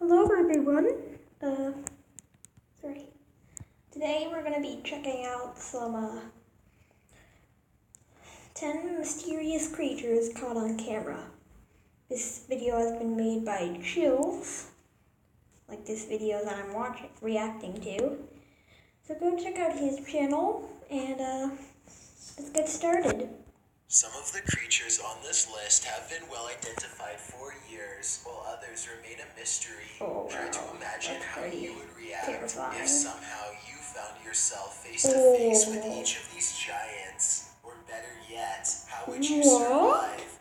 Hello everyone. Sorry. Today we're gonna be checking out some 10 mysterious creatures caught on camera. This video has been made by Chills, like this video that I'm reacting to. So go check out his channel and let's get started. Some of the creatures on this list have been well identified for years, while others remain a mystery. Oh, Try to wow. imagine That's how you would react terrifying. if somehow you found yourself face to face with each of these giants. Or better yet, how would you survive?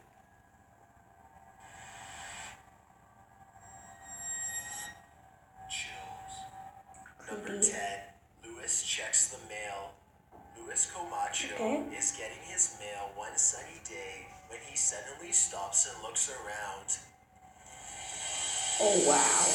Chills. Number 10. Lewis checks the mail. Luis Camacho is getting his mail one sunny day when he suddenly stops and looks around. Oh wow.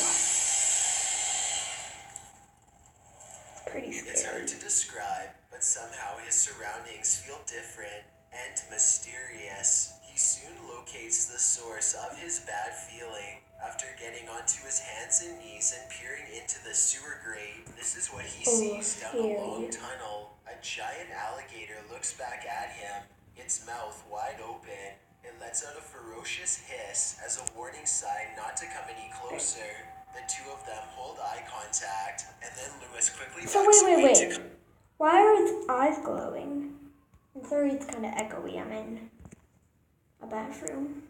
Pretty scary. It's hard to describe, but somehow his surroundings feel different and mysterious. He soon locates the source of his bad feeling. After getting onto his hands and knees and peering into the sewer grate, this is what he sees down a long tunnel. A giant alligator looks back at him, its mouth wide open. It lets out a ferocious hiss as a warning sign not to come any closer. The two of them hold eye contact, and then Lewis quickly backs away. Wait. Why are its eyes glowing? I'm sorry it's kind of echoey. I'm in a bathroom.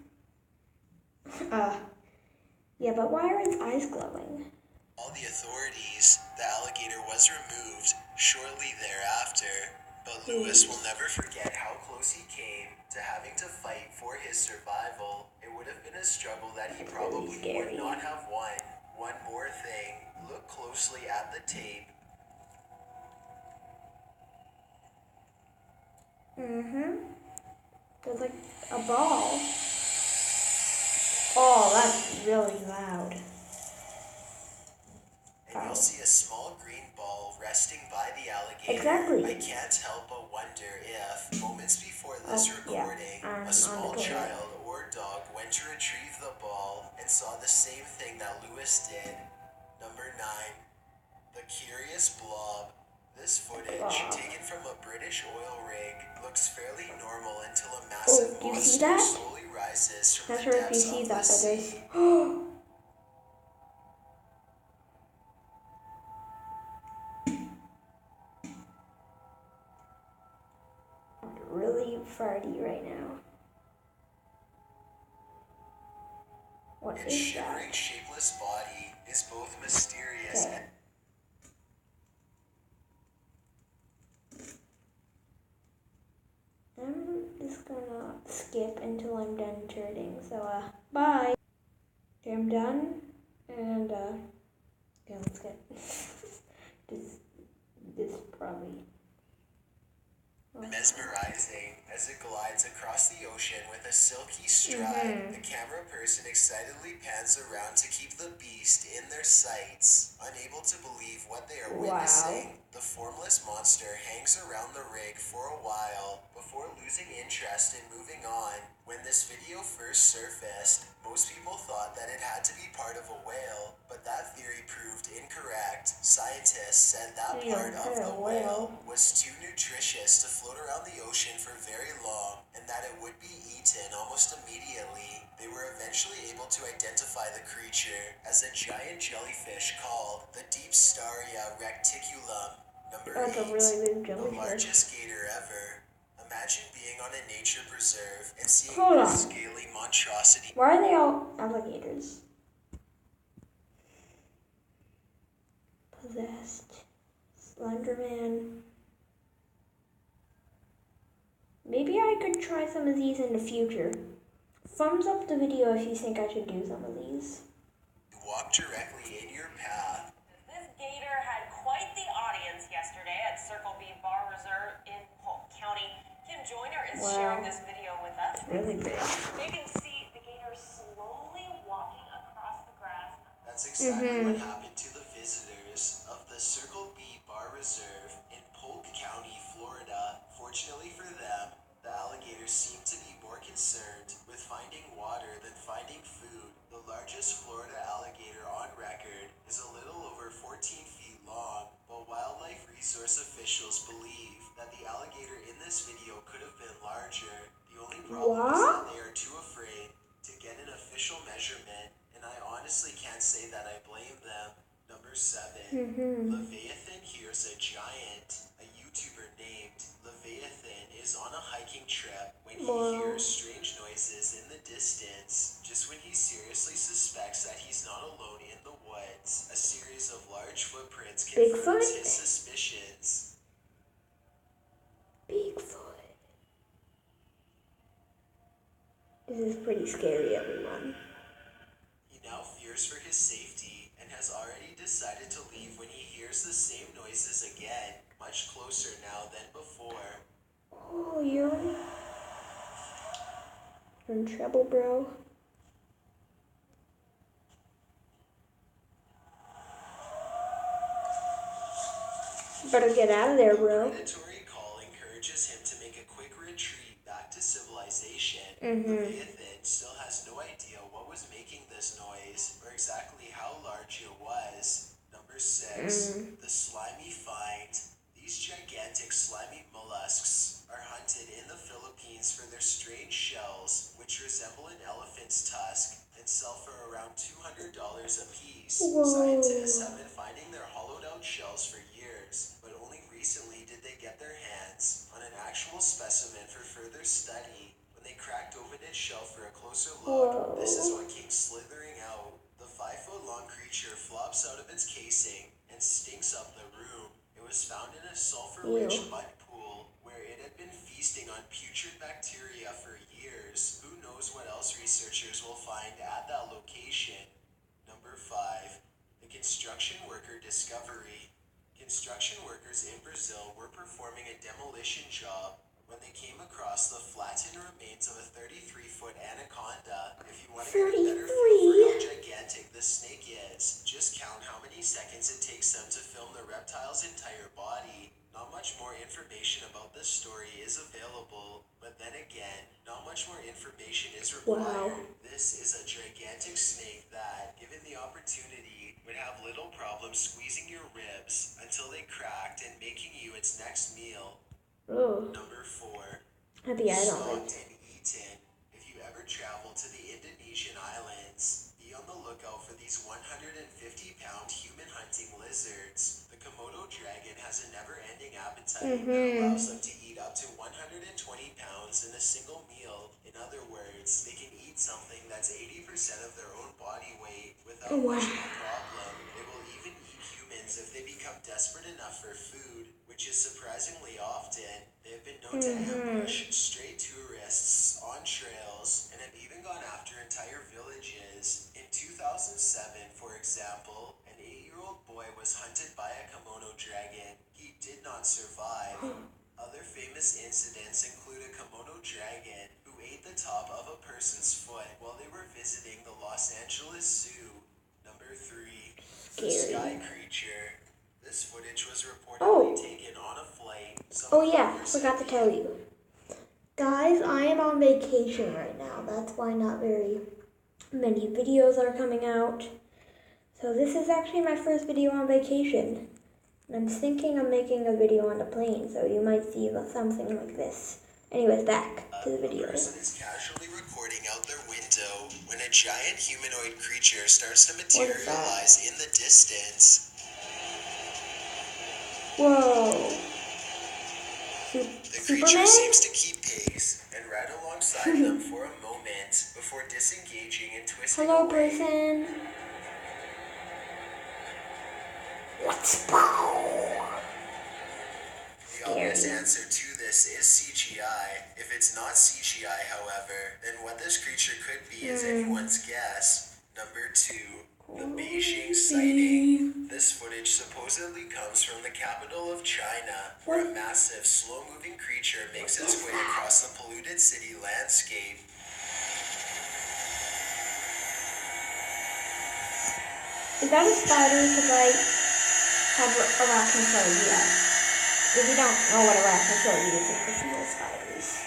Yeah, but why are its eyes glowing? All the authorities, the alligator was removed shortly thereafter, but Lewis will never forget how close he came to having to fight for his survival. It would have been a struggle that he probably would not have won. One more thing, look closely at the tape. There's like a ball. Oh, that's really loud. And you'll see a small green ball resting by the alligator. Exactly. I can't help but wonder if, moments before this recording, a small child or dog went to retrieve the ball and saw the same thing that Lewis did. Number 9. The Curious Blob. This footage, taken from a British oil rig, looks fairly normal until a massive monster slowly rises from the depths of the sea. Really farty right now. What its is shimmering, that? shapeless body is both mysterious and... I'm just gonna skip until I'm done turning, so bye. Okay, I'm done, and yeah, let's get this probably mesmerizing as it glides across the ocean with a silky stride. The camera person excitedly pans around to keep the beast in their sights, unable to believe what they are witnessing. The formless monster hangs around the rig for a while before losing interest in moving on. When this video first surfaced, most people thought that it had to be part of a whale, but that theory proved incorrect. Scientists said that part of the whale was too nutritious to float around the ocean for very long, and that it would be eaten almost immediately. They were eventually able to identify the creature as a giant jellyfish called the Deepstaria reticulum. Number 8, the largest gator ever. Imagine being on a nature preserve and seeing this scaly monstrosity. Why are they all alligators? Possessed. Slenderman. Maybe I could try some of these in the future. Thumbs up the video if you think I should do some of these. Walk directly in your path. This gator had quite the audience yesterday at Circle B Bar Reserve in Polk County. Kim Joyner is sharing this video with us. Really big. You can see the gator slowly walking across the grass. That's exactly what happened to the visitors of the Circle B Bar Reserve in Polk County, Florida. Fortunately for them, the alligators seemed to be more concerned with finding water than finding food. The largest Florida alligator on record honestly can't say that I blame them. Number 7. Leviathan hears a giant. A YouTuber named Leviathan is on a hiking trip when he hears strange noises in the distance. Just when he seriously suspects that he's not alone in the woods, a series of large footprints confirms his suspicions. Bigfoot. This is pretty scary, everyone. He now fears for his safety and has already decided to leave when he hears the same noises again, much closer now than before. Oh, you're in trouble, bro. Better get out of there, bro. The predatory call encourages him to make a quick retreat back to civilization. Leviathan still has no idea what was making this noise or exactly how large it was. Number 6. The slimy find. These gigantic slimy mollusks are hunted in the Philippines for their strange shells, which resemble an elephant's tusk and sell for around $200 a piece. Scientists have been finding their hollowed out shells for years, but only recently did they get their hands on an actual specimen for further study. When they cracked open its shell for a closer look, this is what came slithering out. The 5-foot-long creature flops out of its casing and stinks up the room. It was found in a sulfur-rich mud pool where it had been feasting on putrid bacteria for years. Who knows what else researchers will find at that location. Number 5. The construction worker discovery. Construction workers in Brazil were performing a demolition job when they came across the flattened remains of a 33-foot anaconda. If you want to get a better feel for how gigantic this snake is, just count how many seconds it takes them to film the reptile's entire body. Not much more information about this story is available, but then again, not much more information is required. This is a gigantic snake that, given the opportunity, would have little problem squeezing your ribs until they cracked and making you its next meal. Number 4. Stalked and eaten. If you ever travel to the Indonesian islands, be on the lookout for these 150-pound human-hunting lizards. The Komodo dragon has a never-ending appetite that allows them to eat up to 120 pounds in a single meal. In other words, they can eat something that's 80% of their own body weight without much of a problem. They will even eat humans if they become desperate enough for food, which is surprisingly often. They have been known to ambush stray tourists on trails and have even gone after entire villages. In 2007, for example, an 8-year-old boy was hunted by a Komodo dragon. He did not survive. Other famous incidents include a Komodo dragon who ate the top of a person's foot while they were visiting the Los Angeles Zoo. Number 3. The sky creature. This footage was reportedly taken on a flight. Forgot to tell you. Guys, I am on vacation right now. That's why not very many videos are coming out. So this is actually my first video on vacation. And I'm thinking of making a video on the plane, so you might see something like this. Anyways, back to the video. A person is casually recording out their window when a giant humanoid creature starts to materialize in the distance. Whoa. The creature seems to keep pace and ride alongside them for a moment before disengaging and twisting Hello, away. person. What's The obvious answer to this is CGI. If it's not CGI, however, then what this creature could be is anyone's guess. Number 2. The Beijing sighting. This footage supposedly comes from the capital of China, where a massive, slow-moving creature makes its way across the polluted city landscape. Is that a spider? Because I have arachnophobia. If you don't know what arachnophobia is, it's the fear of spiders.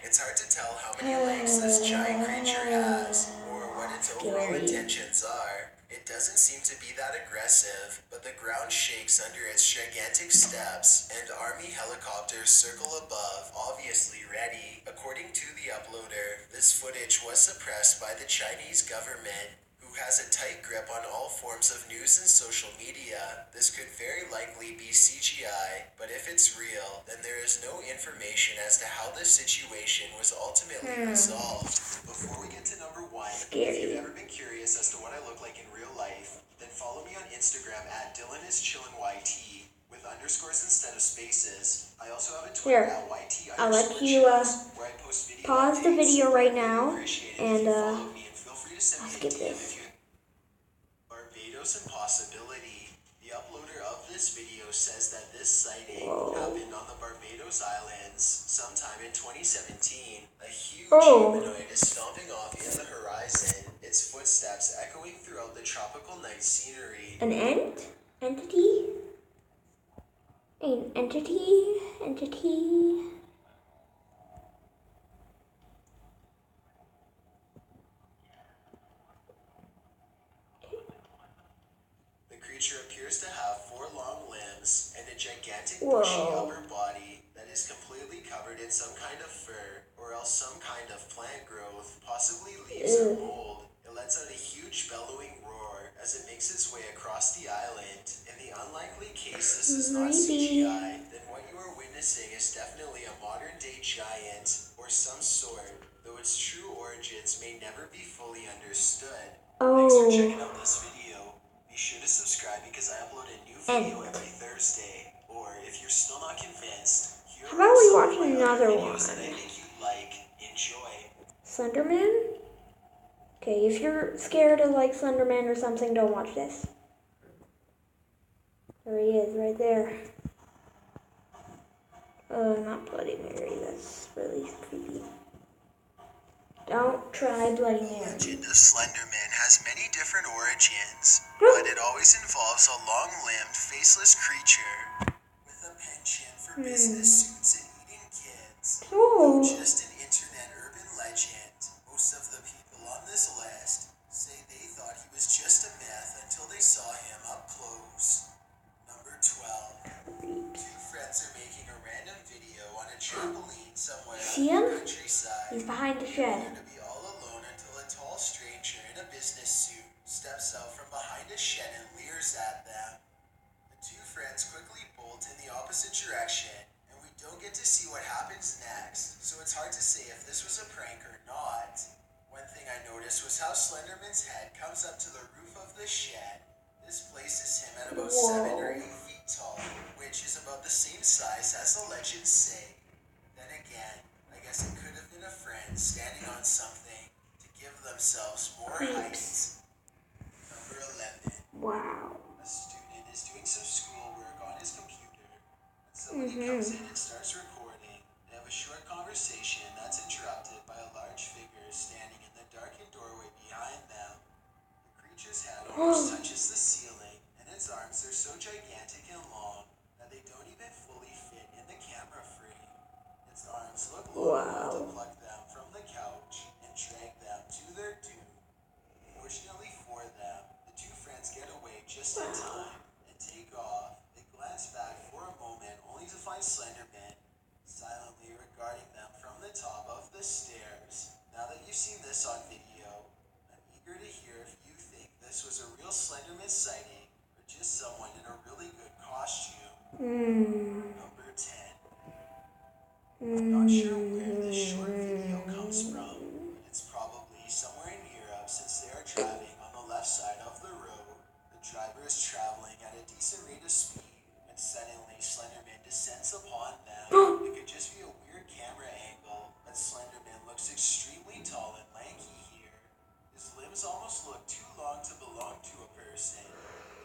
It's hard to tell how many legs this giant creature has, or what its overall intentions are. It doesn't seem to be that aggressive, but the ground shakes under its gigantic steps, and army helicopters circle above, obviously ready. According to the uploader, this footage was suppressed by the Chinese government, who who has a tight grip on all forms of news and social media. This could very likely be CGI, but if it's real, then there is no information as to how this situation was ultimately resolved. Before we get to number 1, if you've ever been curious as to what I look like in real life, then follow me on Instagram at DylanIsChillinYT with underscores instead of spaces. I also have a Twitter at YT I'll let you where I post video pause the updates. video right now, And and feel free to send I'll me a skip DM this. if you Barbados Impossibility. The uploader of this video says that this sighting happened on the Barbados Islands sometime in 2017. A huge humanoid is stomping off in the horizon, its footsteps echoing throughout the tropical night scenery. An entity? An entity? The creature appears to have 4 long limbs and a gigantic bushy upper body that is completely covered in some kind of fur or else some kind of plant growth, possibly leaves or mold. It lets out a huge bellowing roar as it makes its way across the island. In the unlikely case this is not CGI, then what you are witnessing is definitely a modern day giant or some sort, though its true origins may never be fully understood. Thanks for checking out this video. Be sure to subscribe because I upload a new video every Thursday. Or if you're still not convinced, here how about we are watch some of my another other one? videos that I think you'd like. Enjoy. Slenderman? Okay, if you're scared of like Slenderman or something, don't watch this. There he is, right there. Not Bloody Mary, that's really creepy. Don't try Bloody The Mary. legend of Slenderman has many different origins, but it always involves a long-limbed, faceless creature with a penchant for business suits and eating kids. Though just an internet urban legend, most of the people on this list say they thought he was just a myth until they saw him up close. Number 12. 2 friends are making a random video on a trampoline somewhere See in him? the countryside. He's behind the They shed. appear to be all alone until a tall stranger in a business suit steps out from behind a shed and leers at them. The 2 friends quickly bolt in the opposite direction, and we don't get to see what happens next, so it's hard to say if this was a prank or not. One thing I noticed was how Slenderman's head comes up to the roof of the shed. This places him at about 7 or 8 feet tall, which is about the same size as the legends say. Then again, I guess it could have been a friend standing on something to give themselves more height. Number 11. Wow. A student is doing some schoolwork on his computer, and somebody comes in and starts recording. They have a short conversation that's interrupted by a large figure standing in the darkened doorway behind them. The creature's head almost touches the ceiling, and its arms are so gigantic and long that they don't even fully fit in the camera frame. Its arms look long enough to pluck them from the couch and drag them to their doom. Fortunately for them, the 2 friends get away just in time and take off. They glance back for a moment only to find Slenderman silently regarding them from the top of the stairs. Now that you've seen this on video, I'm eager to hear if you think this was a real Slenderman sighting or just someone in a really good costume. Number 10. I'm not sure where this short video comes from, but it's probably somewhere in Europe since they are driving on the left side of the road. The driver is traveling at a decent rate of speed, and suddenly Slenderman descends upon them. It could just be a weird camera angle, but Slenderman looks extremely tall and lanky here. His limbs almost look too long to belong to a person.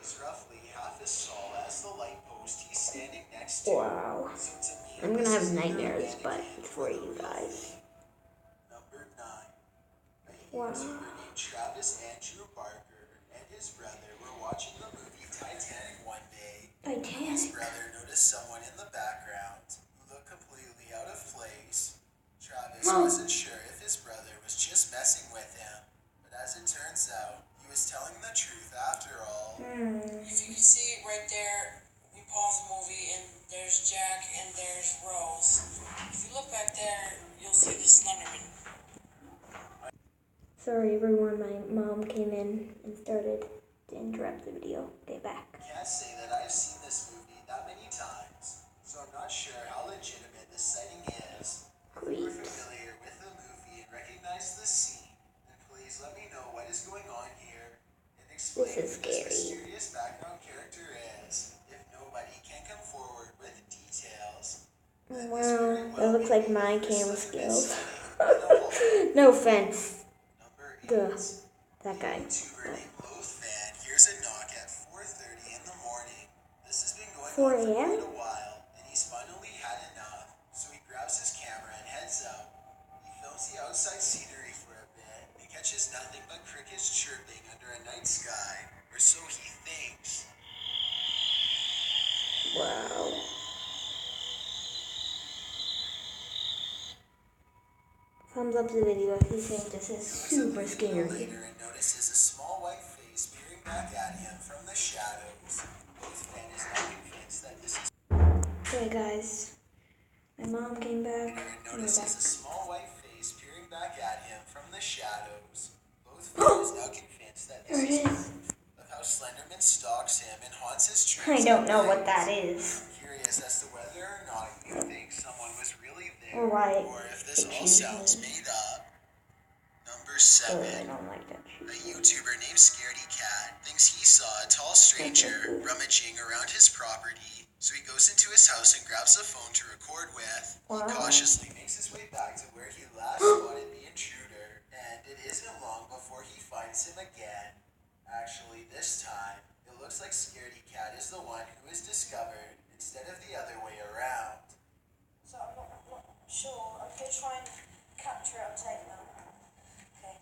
He's roughly half as tall as the light post he's standing next to. Wow. So to me, I'm gonna this have is either a nightmares, but mannequin it's or for the you real guys. thing. Number 9. A Wow. YouTuber named Travis Andrew Barker and his brother were watching the movie Titanic one day. His brother noticed someone in the background who looked completely out of place. Travis wasn't sure if his brother was just messing with him, but as it turns out, he was telling the truth after all. If you can see right there, we pause the movie and there's Jack and there's Rose. If you look back there, you'll see the Slenderman. Sorry everyone, my mom came in and started to interrupt the video. Okay, back. I can't say that I've seen this movie that many times, so I'm not sure how legitimate this sighting is. If you are familiar with the movie and recognize this scene, then please let me know what is going on here and explain This is who this scary. mysterious background character is. If nobody can come forward with details, then this very Wow, well that looks may like be my the camera Slenderman skills. sighting in a hole. No offense. Number 8. Duh, that guy. YouTuber named Loaf Fan hears a knock at 4:30 in the morning. This has been going 4 on for a.m.? quite a while, and he's finally had enough. So he grabs his camera and heads out. He films the outside scenery for a bit and catches nothing but crickets chirping under a night sky, or so he thinks. Wow. Thumbs up the video if you think this is super scary. Later and notices a small white face peering back at him from the shadows. Loaf Fan is now convinced that this is. Okay guys, my mom came back. And We're notices back. a small white face peering back at him from the shadows. Loaf Fan is now convinced that There this it is is. of how Slenderman stalks him and haunts his I dreams. don't at know what night. that is. I'm curious as to whether or not you think someone was really there, Or why or if this all excuse sounds me. made up. Number I 7. don't like that A shit. YouTuber named Scaredy Cat thinks he saw a tall stranger rummaging around his property, so he goes into his house and grabs a phone to record with. He Wow. cautiously makes his way back to where he last spotted the intruder, and it isn't long before he finds him again. Actually, this time, it looks like Scaredy Cat is the one who is discovered instead of the other way around. So I'm not sure. Okay, try and capture it. I'll take that. Okay.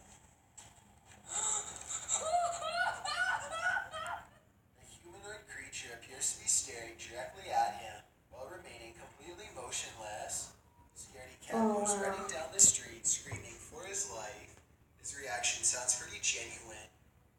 The humanoid creature appears to be staring directly at him while remaining completely motionless. Scaredy Cat Oh, goes wow. running down the street screaming for his life. His reaction sounds pretty genuine,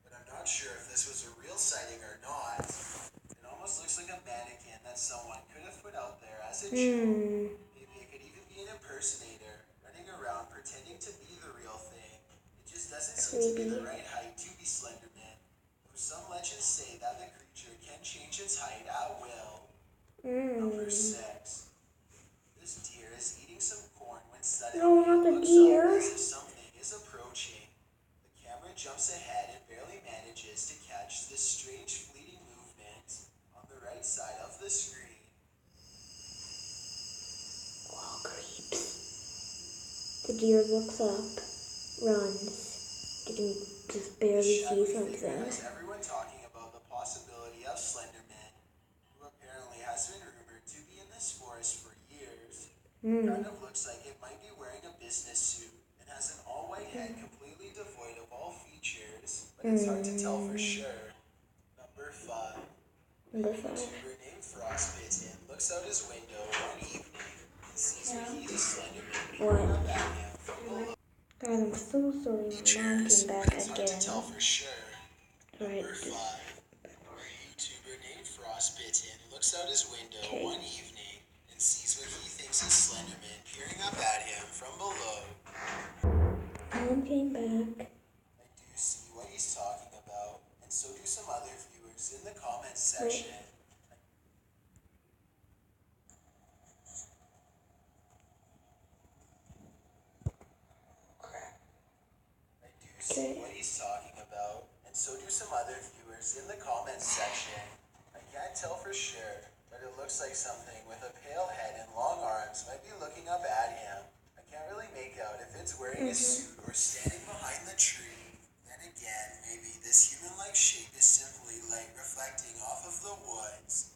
but I'm not sure if this was a real sighting or not. It almost looks like a mannequin that someone could have put out there as a joke. Maybe it could even be an impersonator running around pretending to be the real thing. It just doesn't seem to be the right height to be Slenderman. Though some legends say that the creature can change its height at will. Number 6. This deer is eating some corn when suddenly No, not the it looks deer. up as if something is approaching. The camera jumps ahead and barely manages to catch this strange fleeting movement on the right side of the screen. Wall creeps. The deer looks up, runs. You can just barely see Shadowy figure something. has everyone talking about the possibility of Slenderman, who apparently has been rumored to be in this forest for years. Kind of looks like it might be wearing a business suit and has an all-white head completely devoid of all features, but it's hard to tell for sure. Number 5. Number A 5. YouTuber named Frostbitten looks out his window one evening and sees what he is Slenderman peering up at him from below. God, I'm so sorry my mom Features, came back but it's hard to again. tell for sure. Alright, Number 5. A YouTuber named Frostbitten looks out his window Okay. one evening and sees what he thinks is Slenderman peering up at him from below. Mom came back. I do see what he's talking about, and so do some other viewers in the comments section. I do see what he's talking about, and so do some other viewers in the comments section. I can't tell for sure, but it looks like something with a pale head and long arms might be looking up at him. I can't really make out if it's wearing a suit or standing behind the tree. Then again, maybe this human-like shape is simply light reflecting off of the woods.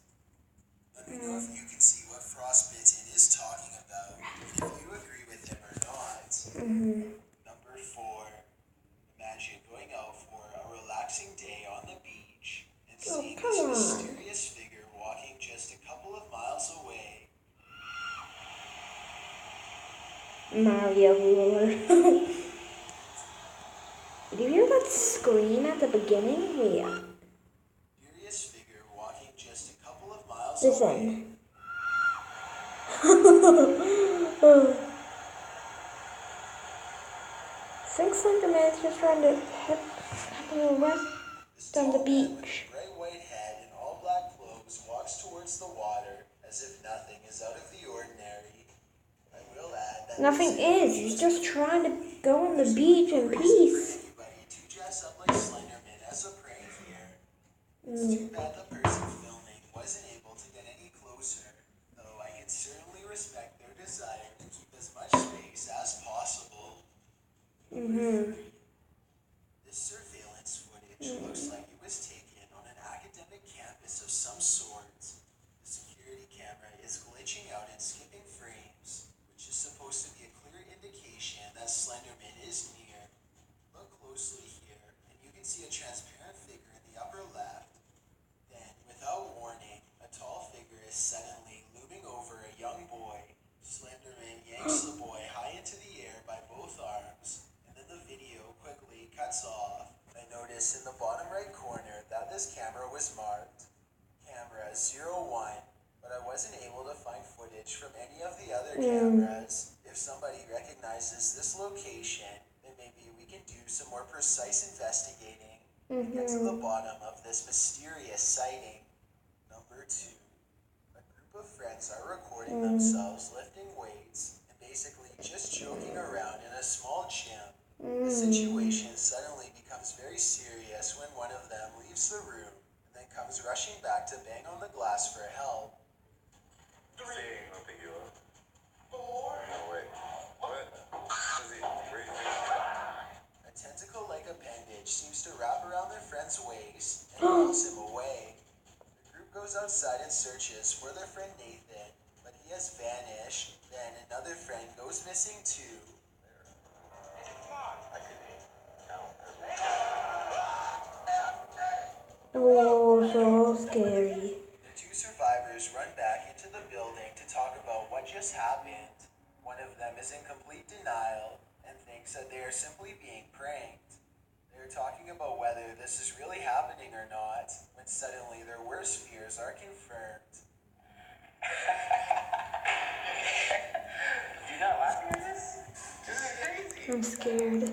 Let me know if you can see what Frostbitten is talking about, and if you agree with him or not. Number 4. Imagine going out for a relaxing day on the beach and seeing this come on. mysterious figure walking just a couple of miles away. Mario ruler. Did you hear that scream at the beginning? Yeah. Mysterious figure walking just a couple of miles away. Listen. Thanks Slenderman is just trying to have a little rest on the beach. Bright white head and all black clothes walks towards the water as if nothing is out of the ordinary. I will add that Nothing is. He's just trying to go on the beach in peace. To dress up like Slenderman as a prank here. It's too bad the person filming wasn't able to get any closer, though I can certainly respect their desire to keep as much space as possible. This surveillance footage looks like it was taken on an academic campus of some sort. The security camera is glitching out and skipping frames, which is supposed to be a clear indication that Slenderman is near. Look closely here, and you can see a transparent figure in the upper left. Then, without warning, a tall figure is suddenly looming over a young boy. Slenderman yanks the boy high into the air by both arms, and then the video quickly cuts off. I notice in the bottom right corner that this camera was marked Camera 01, but I wasn't able to find footage from any of the other cameras. If somebody recognizes this location, then maybe we can do some more precise investigating and get to the bottom of this mysterious sighting. Number 2. A group of friends are recording themselves lifting weights and basically just joking around in a small gym. The situation suddenly becomes very serious when one of them leaves the room and then comes rushing back to bang on the glass for help. Saying no tequila. No, wait. What? A tentacle-like appendage seems to wrap around their friend's waist and pulls him away. The group goes outside and searches for their friend Nathan, but he has vanished. Then another friend goes missing too. Oh, so scary. The two survivors run back into the building to talk about what just happened. One of them is in complete denial and thinks that they are simply being pranked. They are talking about whether this is really happening or not, when suddenly their worst fears are confirmed. You're not laughing at this? This is crazy. I'm scared.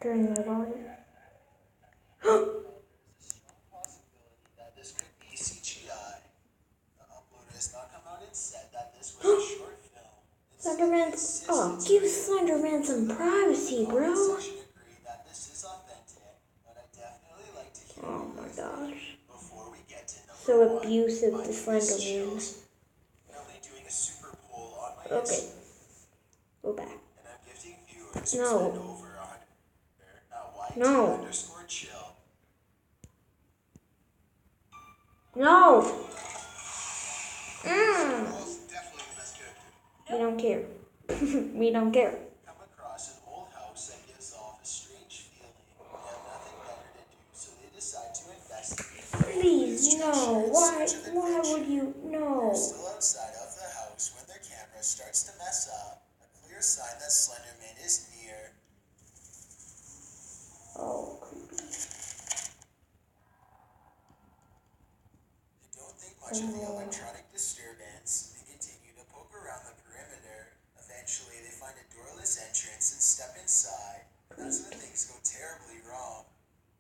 Turn the volume. Possibility that this could be CGI. The uploader has not come out and said that this was a short film. Slenderman. Oh, give Slenderman some privacy, bro. Agree that this is authentic, but I definitely like to hear Oh my gosh. before we get to number So one. abusive, My the name is Slenderman. Jules. Currently doing a super poll on my Okay. Instagram, Go back. and I'm gifting viewers who No. spend over 100 at No. YT_chill. No! Definitely the best character. We don't care. We don't care. Come across an old house that gives off a strange feeling. They have nothing better to do, so they decide to investigate. Please, no. Why would you? They're No. still outside of the house when their camera starts to mess up. A clear sign that Slenderman is near. Oh, creepy. They don't think much of the electronic disturbance and continue to poke around the perimeter. Eventually, they find a doorless entrance and step inside. That's when things go terribly wrong.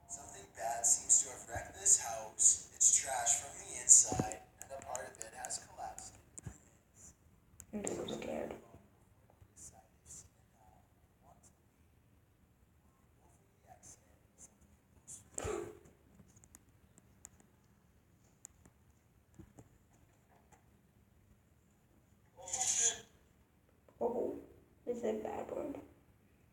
Something bad seems to have wrecked this house. It's trash from the inside, and a part of it has collapsed. I'm so scared. Oh, this is a bad word.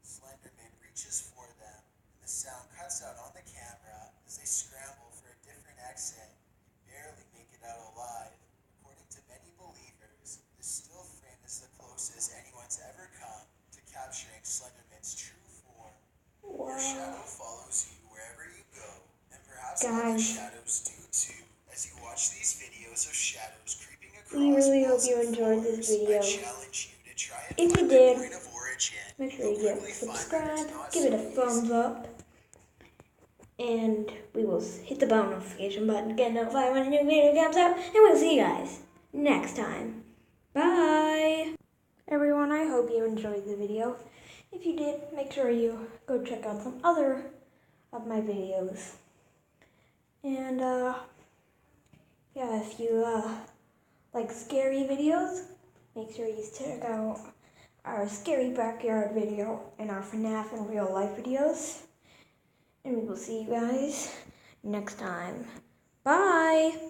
Slenderman reaches for them, and the sound cuts out on the camera as they scramble for a different exit. They barely make it out alive. According to many believers, this still frame is the closest anyone's ever come to capturing Slenderman's true form. Your shadow follows you wherever you go, and perhaps other Guys. shadows do too. As you watch these videos of shadows creeping across We really hope walls you and enjoyed this floors, video. I challenge you to try and If you find did, the point of origin. make sure you Quickly find that subscribe, it's not give it a so easy. thumbs up, and we will hit the bell notification button to get notified when a new video comes out, and we'll see you guys next time. Bye! Everyone, I hope you enjoyed the video. If you did, make sure you go check out some other of my videos. And yeah, if you like scary videos, make sure you check out our scary backyard video and our FNAF in real life videos. And we will see you guys next time. Bye!